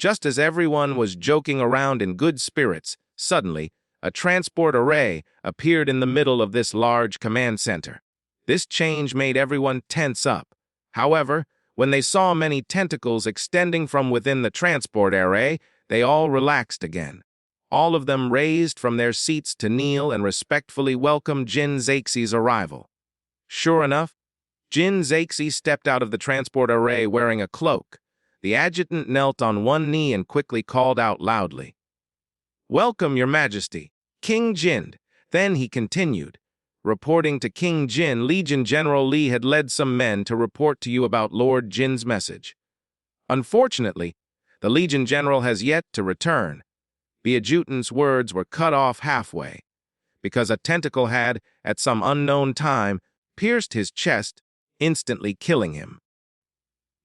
Just as everyone was joking around in good spirits, suddenly, a transport array appeared in the middle of this large command center. This change made everyone tense up. However, when they saw many tentacles extending from within the transport array, they all relaxed again. All of them raised from their seats to kneel and respectfully welcome Jyn Xian's arrival. Sure enough, Jyn Xian stepped out of the transport array wearing a cloak. The adjutant knelt on one knee and quickly called out loudly, "Welcome, Your Majesty, King Jyn." Then he continued, reporting to King Jyn, Legion General Li had led some men to report to you about Lord Jyn's message. Unfortunately, the Legion General has yet to return. The adjutant's words were cut off halfway, because a tentacle had, at some unknown time, pierced his chest, instantly killing him.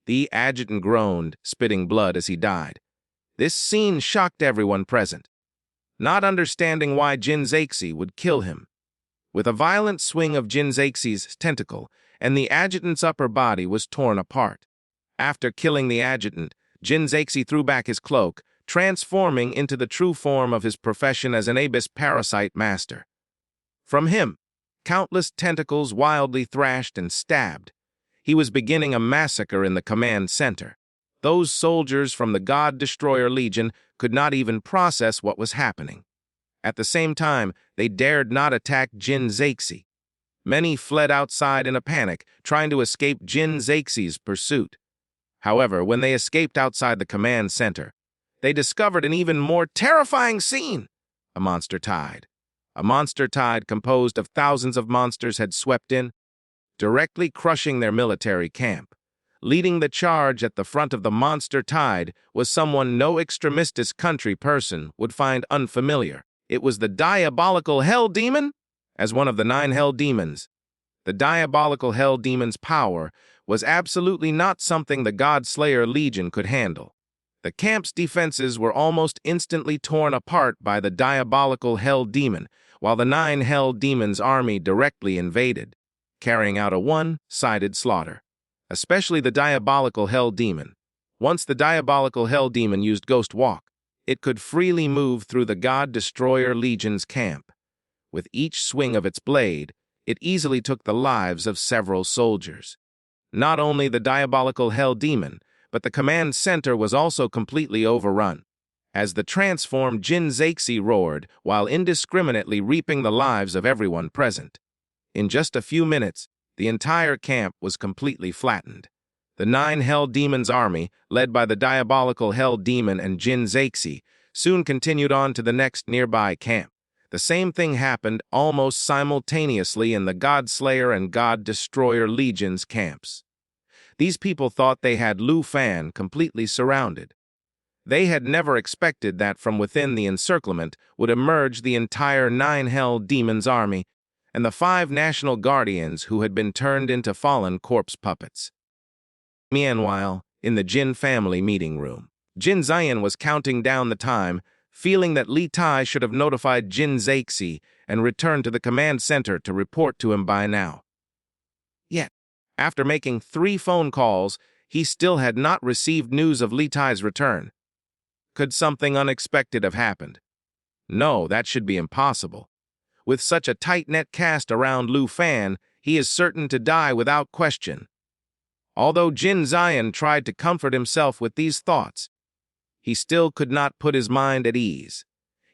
The adjutant groaned, spitting blood as he died. This scene shocked everyone present, not understanding why Jyn Xian would kill him. With a violent swing of Jyn Xian's tentacle, and the adjutant's upper body was torn apart. After killing the adjutant, Jyn Xian threw back his cloak, transforming into the true form of his profession as an abyss parasite master. From him, countless tentacles wildly thrashed and stabbed. He was beginning a massacre in the command center. Those soldiers from the God Destroyer Legion could not even process what was happening. At the same time, they dared not attack Jyn Xian. Many fled outside in a panic, trying to escape Jyn Xian's pursuit. However, when they escaped outside the command center, they discovered an even more terrifying scene. A monster tide. A monster tide composed of thousands of monsters had swept in, directly crushing their military camp. Leading the charge at the front of the monster tide was someone no extremistis country person would find unfamiliar. It was the diabolical Hell Demon. As one of the 9 Hell Demons, the diabolical Hell Demon's power was absolutely not something the God Slayer Legion could handle. The camp's defenses were almost instantly torn apart by the diabolical Hell Demon, while the 9 Hell Demons' army directly invaded, carrying out a one-sided slaughter. Especially the diabolical Hell Demon. Once the diabolical Hell Demon used Ghost Walk, it could freely move through the God Destroyer Legion's camp. With each swing of its blade, it easily took the lives of several soldiers. Not only the diabolical Hell Demon, but the command center was also completely overrun, as the transformed Jyn Xian roared while indiscriminately reaping the lives of everyone present. In just a few minutes, the entire camp was completely flattened. The 9 Hell Demons' army, led by the diabolical Hell Demon and Jyn Xian, soon continued on to the next nearby camp. The same thing happened almost simultaneously in the God Slayer and God Destroyer Legion's camps. These people thought they had Lu Fan completely surrounded. They had never expected that from within the encirclement would emerge the entire 9 Hell Demons' army and the 5 national guardians who had been turned into fallen corpse puppets. Meanwhile, in the Jyn family meeting room, Jyn Xian was counting down the time, feeling that Li Tai should have notified Jyn Xian and returned to the command center to report to him by now. Yet, after making 3 phone calls, he still had not received news of Li Tai's return. Could something unexpected have happened? No, that should be impossible. With such a tight-knit cast around Lu Fan, he is certain to die without question. Although Jyn Xian tried to comfort himself with these thoughts, he still could not put his mind at ease.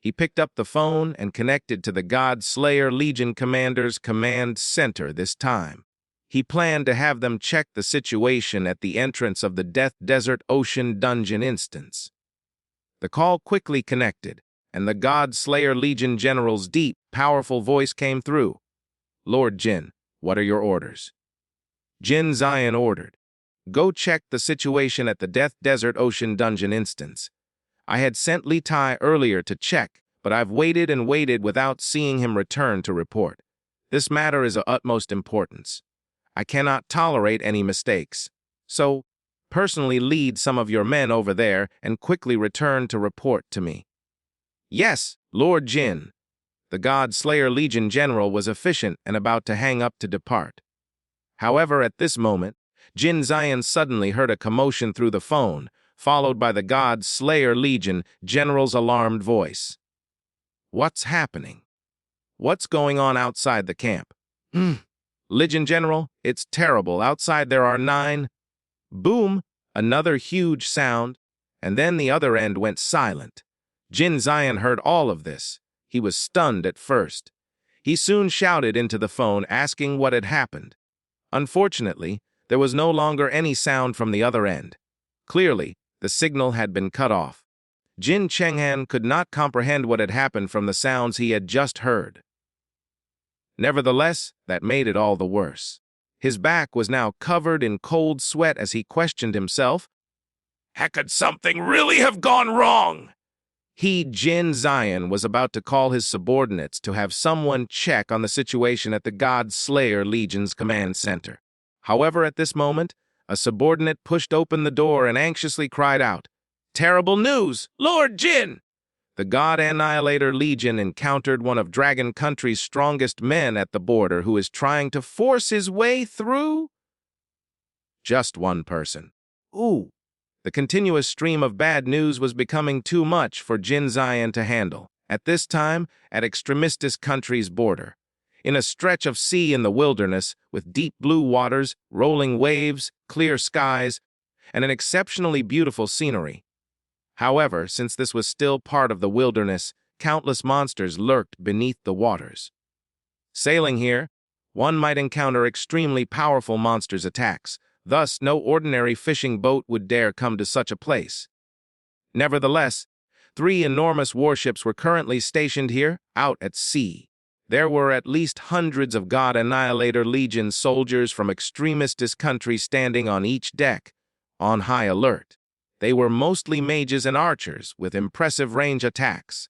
He picked up the phone and connected to the God Slayer Legion Commander's command center this time. He planned to have them check the situation at the entrance of the Death Desert Ocean Dungeon instance. The call quickly connected, and the God Slayer Legion General's deep, powerful voice came through. "Lord Jyn, what are your orders?" Jyn Xian ordered, "Go check the situation at the Death Desert Ocean Dungeon instance. I had sent Li Tai earlier to check, but I've waited and waited without seeing him return to report. This matter is of utmost importance. I cannot tolerate any mistakes. So, personally lead some of your men over there and quickly return to report to me." "Yes, Lord Jyn." The God Slayer Legion General was efficient and about to hang up to depart. However, at this moment, Jyn Xian suddenly heard a commotion through the phone, followed by the God Slayer Legion General's alarmed voice. What's happening? What's going on outside the camp? Legion General, it's terrible. Outside there are 9. Boom! Another huge sound, and then the other end went silent. Jyn Xian heard all of this. He was stunned at first. He soon shouted into the phone asking what had happened. Unfortunately, there was no longer any sound from the other end. Clearly, the signal had been cut off. Jyn Xian could not comprehend what had happened from the sounds he had just heard. Nevertheless, that made it all the worse. His back was now covered in cold sweat as he questioned himself. How could something really have gone wrong? He, Jyn Xian, was about to call his subordinates to have someone check on the situation at the God Slayer Legion's command center. However, at this moment, a subordinate pushed open the door and anxiously cried out, "Terrible news, Lord Jyn!" The God Annihilator Legion encountered one of Dragon Country's strongest men at the border who is trying to force his way through. Just one person. Ooh. The continuous stream of bad news was becoming too much for Jyn Xian to handle. At this time, at Extremistis Country's border, in a stretch of sea in the wilderness, with deep blue waters, rolling waves, clear skies, and an exceptionally beautiful scenery. However, since this was still part of the wilderness, countless monsters lurked beneath the waters. Sailing here, one might encounter extremely powerful monsters' attacks. Thus, no ordinary fishing boat would dare come to such a place. Nevertheless, 3 enormous warships were currently stationed here, out at sea. There were at least hundreds of God Annihilator Legion soldiers from Extremistis Country standing on each deck, on high alert. They were mostly mages and archers with impressive range attacks.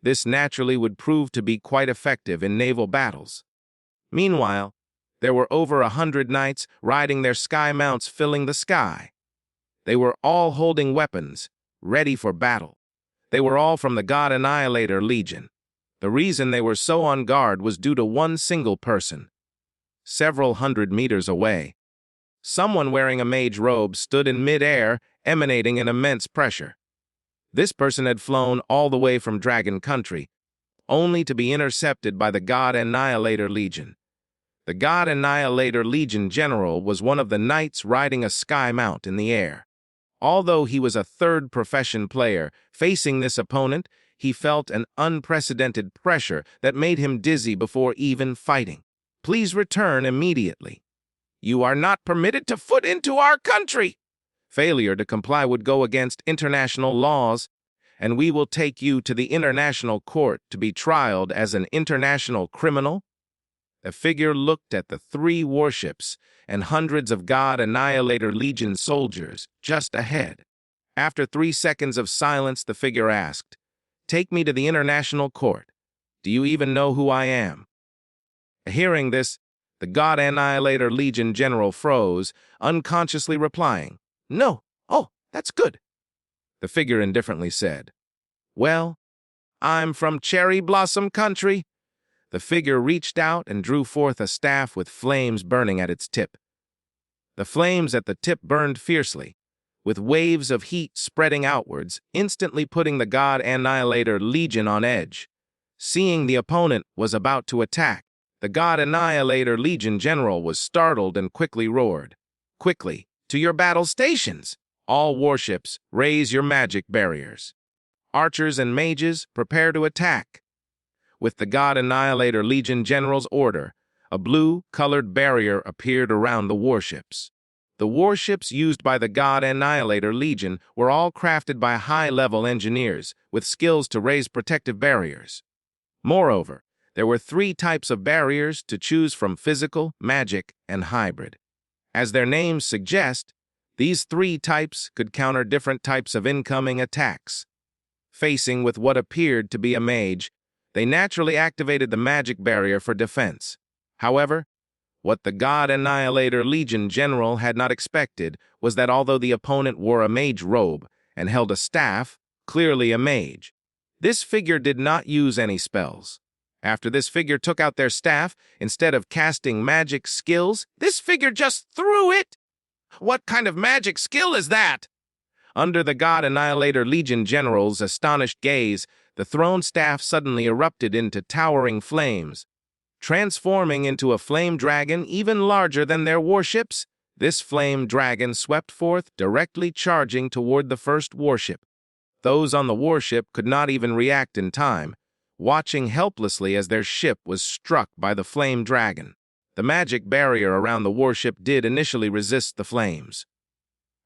This naturally would prove to be quite effective in naval battles. Meanwhile, there were over 100 knights riding their sky mounts filling the sky. They were all holding weapons, ready for battle. They were all from the God Annihilator Legion. The reason they were so on guard was due to one single person. Several hundred meters away, someone wearing a mage robe stood in mid-air, emanating an immense pressure. This person had flown all the way from Dragon Country, only to be intercepted by the God Annihilator Legion. The God Annihilator Legion General was one of the knights riding a sky mount in the air. Although he was a third-profession player, facing this opponent, he felt an unprecedented pressure that made him dizzy before even fighting. Please return immediately. You are not permitted to foot into our country. Failure to comply would go against international laws, and we will take you to the international court to be trialed as an international criminal. The figure looked at the 3 warships and hundreds of God Annihilator Legion soldiers just ahead. After 3 seconds of silence, the figure asked, "Take me to the international court. Do you even know who I am?" Hearing this, the God Annihilator Legion General froze, unconsciously replying, "No. Oh, that's good." The figure indifferently said, "Well, I'm from Cherry Blossom Country." The figure reached out and drew forth a staff with flames burning at its tip. The flames at the tip burned fiercely, with waves of heat spreading outwards, instantly putting the God Annihilator Legion on edge. Seeing the opponent was about to attack, the God Annihilator Legion General was startled and quickly roared, "Quickly, to your battle stations! All warships, raise your magic barriers. Archers and mages, prepare to attack." With the God Annihilator Legion General's order, a blue-colored barrier appeared around the warships. The warships used by the God Annihilator Legion were all crafted by high-level engineers with skills to raise protective barriers. Moreover, there were 3 types of barriers to choose from: physical, magic, and hybrid. As their names suggest, these 3 types could counter different types of incoming attacks. Facing with what appeared to be a mage, they naturally activated the magic barrier for defense. However, what the God Annihilator Legion General had not expected was that although the opponent wore a mage robe and held a staff, clearly a mage, this figure did not use any spells. After this figure took out their staff, instead of casting magic skills, this figure just threw it. What kind of magic skill is that? Under the God Annihilator Legion General's astonished gaze, the throne staff suddenly erupted into towering flames. Transforming into a flame dragon even larger than their warships, this flame dragon swept forth, directly charging toward the first warship. Those on the warship could not even react in time, watching helplessly as their ship was struck by the flame dragon. The magic barrier around the warship did initially resist the flames.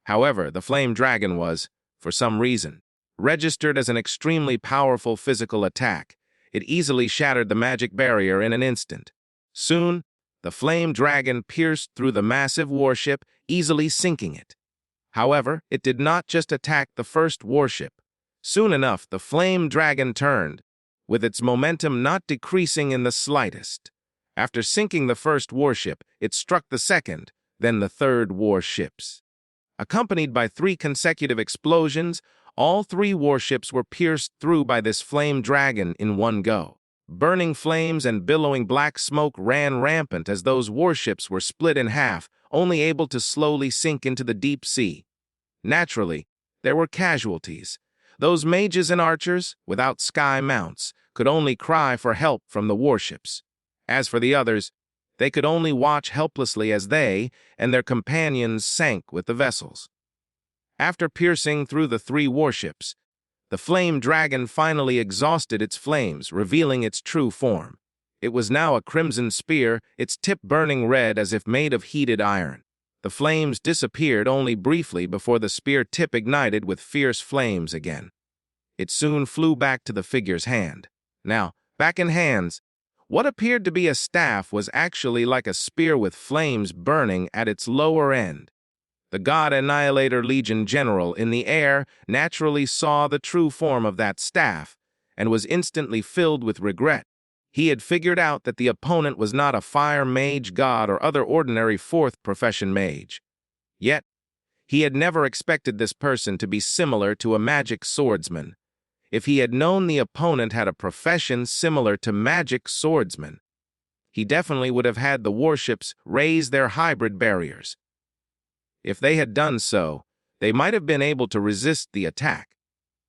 However, the flame dragon was, for some reason, registered as an extremely powerful physical attack. It easily shattered the magic barrier in an instant. Soon, the flame dragon pierced through the massive warship, easily sinking it. However, it did not just attack the first warship. Soon enough, the flame dragon turned, with its momentum not decreasing in the slightest. After sinking the first warship, it struck the second, then the third warships. Accompanied by 3 consecutive explosions, all 3 warships were pierced through by this flame dragon in one go. Burning flames and billowing black smoke ran rampant as those warships were split in half, only able to slowly sink into the deep sea. Naturally, there were casualties. Those mages and archers, without sky mounts, could only cry for help from the warships. As for the others, they could only watch helplessly as they and their companions sank with the vessels. After piercing through the 3 warships, the flame dragon finally exhausted its flames, revealing its true form. It was now a crimson spear, its tip burning red as if made of heated iron. The flames disappeared only briefly before the spear tip ignited with fierce flames again. It soon flew back to the figure's hand. Now, back in hands, what appeared to be a staff was actually like a spear with flames burning at its lower end. The God Annihilator Legion General in the air naturally saw the true form of that staff and was instantly filled with regret. He had figured out that the opponent was not a fire mage god or other ordinary 4th profession mage. Yet, he had never expected this person to be similar to a magic swordsman. If he had known the opponent had a profession similar to magic swordsman, he definitely would have had the warships raise their hybrid barriers. If they had done so, they might have been able to resist the attack.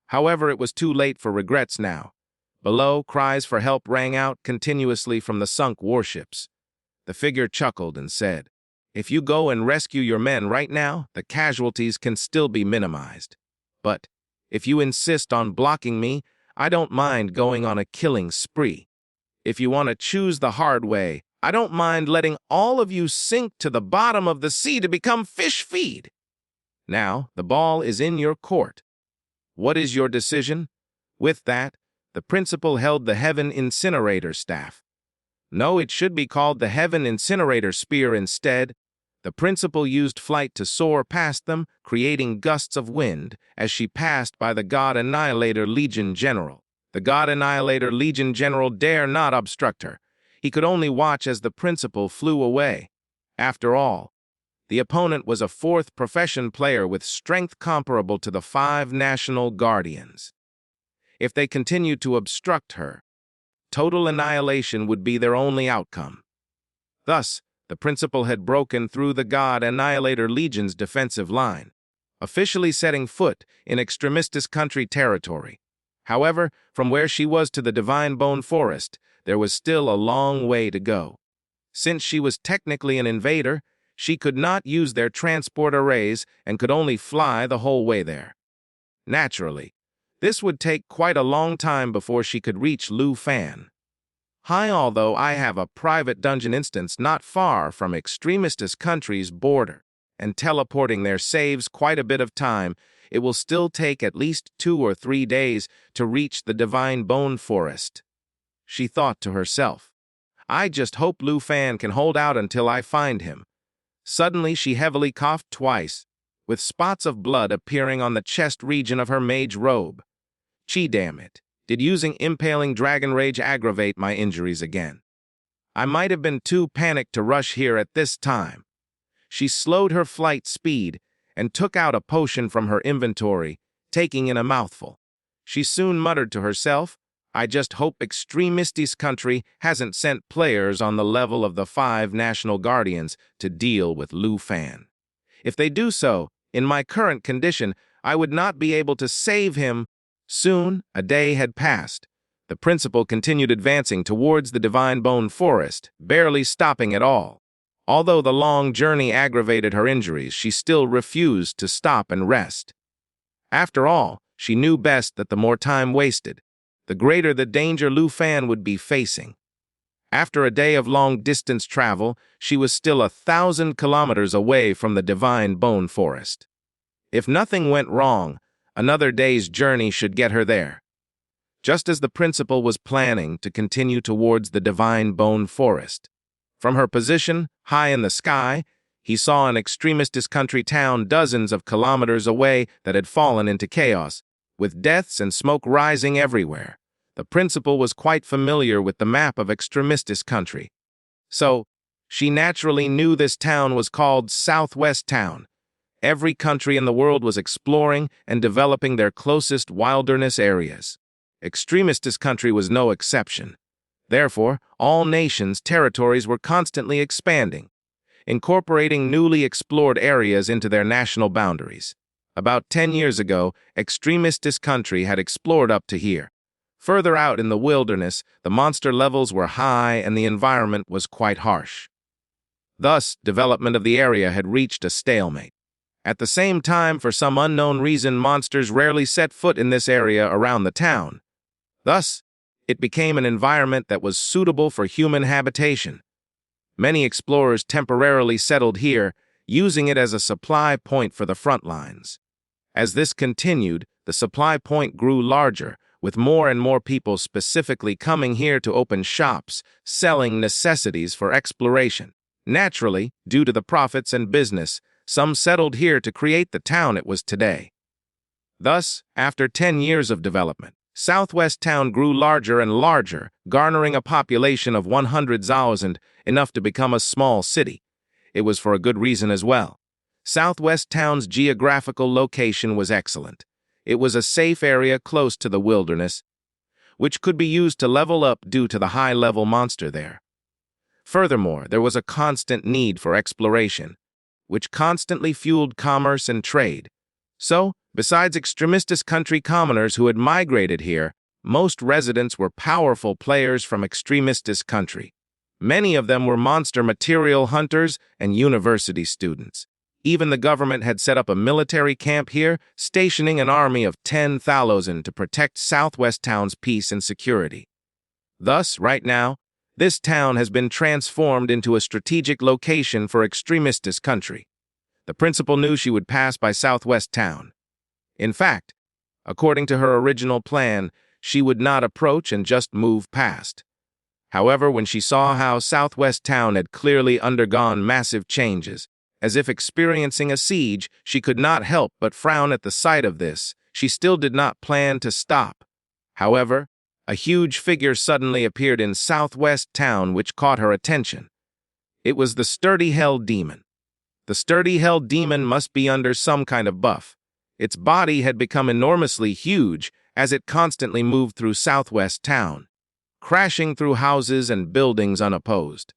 However, it was too late for regrets now. Below, cries for help rang out continuously from the sunk warships. The figure chuckled and said, "If you go and rescue your men right now, the casualties can still be minimized. But if you insist on blocking me, I don't mind going on a killing spree. If you want to choose the hard way, I don't mind letting all of you sink to the bottom of the sea to become fish feed. Now, the ball is in your court. What is your decision?" With that, the principal held the Heaven Incinerator staff. No, it should be called the Heaven Incinerator spear instead. The principal used flight to soar past them, creating gusts of wind as she passed by the God Annihilator Legion General. The God Annihilator Legion General dare not obstruct her. He could only watch as the principal flew away. After all, the opponent was a 4th profession player with strength comparable to the 5 national guardians. If they continued to obstruct her, total annihilation would be their only outcome. Thus, the principal had broken through the God Annihilator Legion's defensive line, officially setting foot in Extremistis country territory. However, from where she was to the Divine Bone Forest, there was still a long way to go. Since she was technically an invader, she could not use their transport arrays and could only fly the whole way there. Naturally, this would take quite a long time before she could reach Lu Fan. Although I have a private dungeon instance not far from Extremistis country's border, and teleporting there saves quite a bit of time, it will still take at least 2 or 3 days to reach the Divine Bone Forest. She thought to herself, "I just hope Lu Fan can hold out until I find him." Suddenly, she heavily coughed twice, with spots of blood appearing on the chest region of her mage robe. Damn it. Did using Impaling Dragon Rage aggravate my injuries again? I might have been too panicked to rush here at this time. She slowed her flight speed and took out a potion from her inventory, taking in a mouthful. She soon muttered to herself, "I just hope Extremistis country hasn't sent players on the level of the 5 national guardians to deal with Lu Fan. If they do so, In my current condition, I would not be able to save him. Soon, a day had passed. The principal continued advancing towards the Divine Bone Forest, barely stopping at all. Although the long journey aggravated her injuries, she still refused to stop and rest. After all, she knew best that the more time wasted, the greater the danger Lu Fan would be facing. After a day of long-distance travel, she was still 1,000 kilometers away from the Divine Bone Forest. If nothing went wrong, another day's journey should get her there. Just as the principal was planning to continue towards the Divine Bone Forest, from her position, high in the sky, he saw an extremist country town dozens of kilometers away that had fallen into chaos, with deaths and smoke rising everywhere. The principal was quite familiar with the map of extremistis country. So, she naturally knew this town was called Southwest Town. Every country in the world was exploring and developing their closest wilderness areas. Extremistis country was no exception. Therefore, all nations' territories were constantly expanding, incorporating newly explored areas into their national boundaries. About 10 years ago, extremistis country had explored up to here. Further out in the wilderness, the monster levels were high and the environment was quite harsh. Thus, development of the area had reached a stalemate. At the same time, for some unknown reason, monsters rarely set foot in this area around the town. Thus, it became an environment that was suitable for human habitation. Many explorers temporarily settled here, using it as a supply point for the front lines. As this continued, the supply point grew larger, with more and more people specifically coming here to open shops, selling necessities for exploration. Naturally, due to the profits and business, some settled here to create the town it was today. Thus, after 10 years of development, Southwest Town grew larger and larger, garnering a population of 100,000, enough to become a small city. It was for a good reason as well. Southwest Town's geographical location was excellent. It was a safe area close to the wilderness, which could be used to level up due to the high-level monster there. Furthermore, there was a constant need for exploration, which constantly fueled commerce and trade. So, besides extremistis country commoners who had migrated here, most residents were powerful players from extremistis country. Many of them were monster material hunters and university students. Even the government had set up a military camp here, stationing an army of 10,000 to protect Southwest Town's peace and security. Thus, right now, this town has been transformed into a strategic location for extremistis country. The principal knew she would pass by Southwest Town. In fact, according to her original plan, she would not approach and just move past. However, when she saw how Southwest Town had clearly undergone massive changes, as if experiencing a siege, she could not help but frown at the sight of this. She still did not plan to stop. However, a huge figure suddenly appeared in Southwest Town which caught her attention. It was the sturdy Hell Demon. The sturdy Hell Demon must be under some kind of buff. Its body had become enormously huge as it constantly moved through Southwest Town, crashing through houses and buildings unopposed.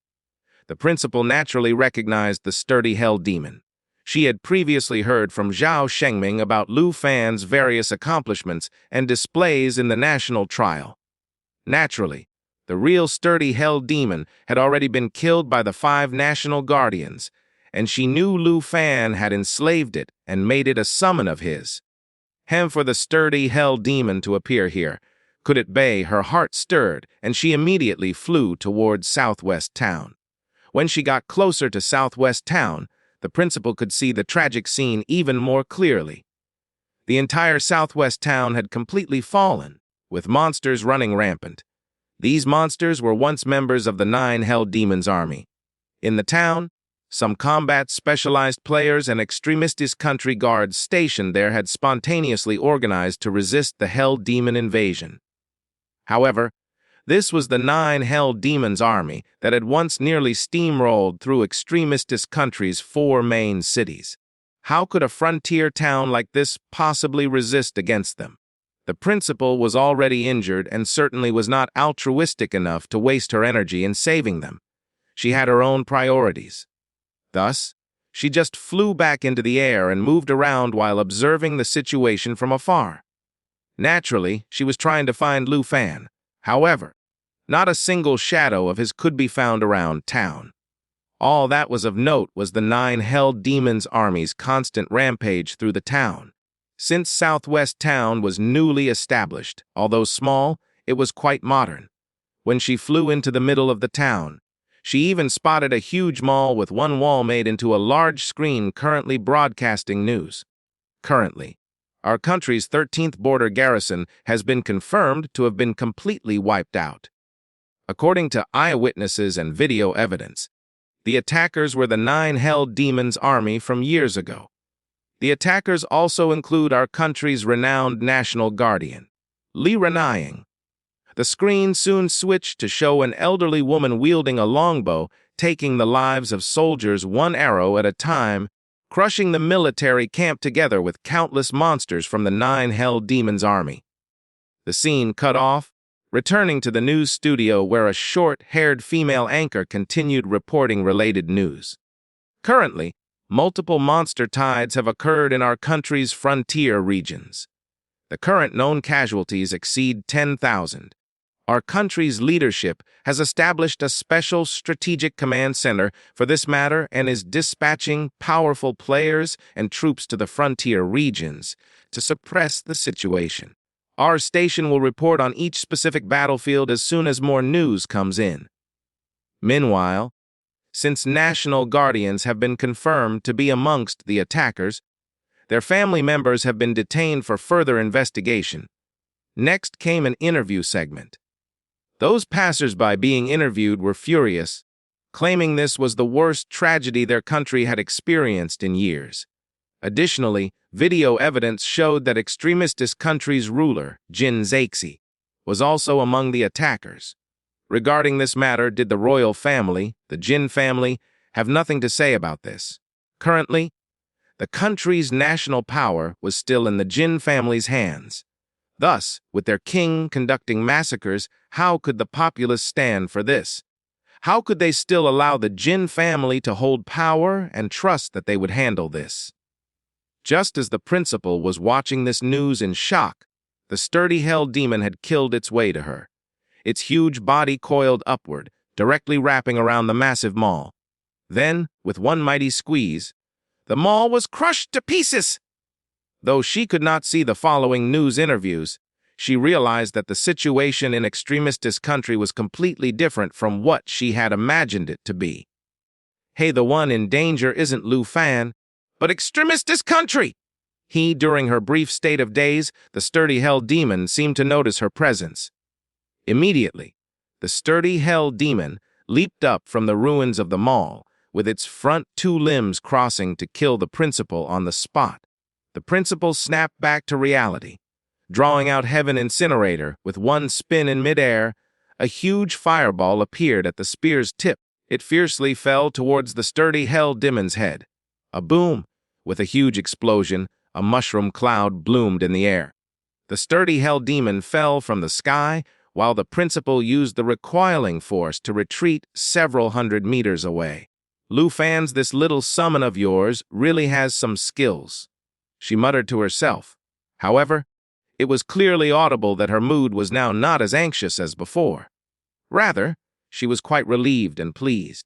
The principal naturally recognized the sturdy Hell Demon. She had previously heard from Zhao Shengming about Lu Fan's various accomplishments and displays in the national trial. Naturally, the real sturdy Hell Demon had already been killed by the 5 national guardians, and she knew Lu Fan had enslaved it and made it a summon of his. For the sturdy Hell Demon to appear here, could it bay, her heart stirred, and she immediately flew towards Southwest Town. When she got closer to Southwest Town, the principal could see the tragic scene even more clearly. The entire Southwest Town had completely fallen, with monsters running rampant. These monsters were once members of the 9 Hell Demons army. In the town, some combat-specialized players and extremistis country guards stationed there had spontaneously organized to resist the Hell Demon invasion. However, this was the 9 Hell Demons army that had once nearly steamrolled through extremistis country's 4 main cities. How could a frontier town like this possibly resist against them? The principal was already injured and certainly was not altruistic enough to waste her energy in saving them. She had her own priorities. Thus, She just flew back into the air and moved around while observing the situation from afar. Naturally, she was trying to find Lu Fan. However, not a single shadow of his could be found around town. All that was of note was the 9 held demons' army's constant rampage through the town. Since Southwest Town was newly established, although small, it was quite modern. When she flew into the middle of the town, she even spotted a huge mall with one wall made into a large screen currently broadcasting news. Currently, our country's 13th border garrison has been confirmed to have been completely wiped out. According to eyewitnesses and video evidence, the attackers were the 9 held demons' army from years ago. The attackers also include our country's renowned national guardian, Li Renaying. The screen soon switched to show an elderly woman wielding a longbow, taking the lives of soldiers one arrow at a time, crushing the military camp together with countless monsters from the 9 held demons' army. The scene cut off, returning to the news studio where a short-haired female anchor continued reporting related news. Currently, multiple monster tides have occurred in our country's frontier regions. The current known casualties exceed 10,000. Our country's leadership has established a special strategic command center for this matter and is dispatching powerful players and troops to the frontier regions to suppress the situation. Our station will report on each specific battlefield as soon as more news comes in. Meanwhile, since national guardians have been confirmed to be amongst the attackers, their family members have been detained for further investigation. Next came an interview segment. Those passers-by being interviewed were furious, claiming this was the worst tragedy their country had experienced in years. Additionally, video evidence showed that extremist country's ruler, Jyn Xian, was also among the attackers. Regarding this matter, did the royal family, the Jyn family, have nothing to say about this. Currently, the country's national power was still in the Jyn family's hands. Thus, with their king conducting massacres, how could the populace stand for this? How could they still allow the Jyn family to hold power and trust that they would handle this? Just as the principal was watching this news in shock, the sturdy hell demon had killed its way to her. Its huge body coiled upward, directly wrapping around the massive maul. Then, with one mighty squeeze, the maul was crushed to pieces. Though she could not see the following news interviews, she realized that the situation in extremist country was completely different from what she had imagined it to be. Hey, the one in danger isn't Lu Fan, but extremist country! He, during her brief state of daze, the sturdy hell demon seemed to notice her presence. Immediately, the sturdy hell demon leaped up from the ruins of the mall, with its front 2 limbs crossing to kill the principal on the spot. The principal snapped back to reality. Drawing out Heaven Incinerator with one spin in midair, a huge fireball appeared at the spear's tip. It fiercely fell towards the sturdy hell demon's head. A boom! With a huge explosion, a mushroom cloud bloomed in the air. The sturdy hell demon fell from the sky, while the principal used the recoiling force to retreat several hundred meters away. Lu Fan's this little summon of yours really has some skills, she muttered to herself. However, it was clearly audible that her mood was now not as anxious as before. Rather, she was quite relieved and pleased.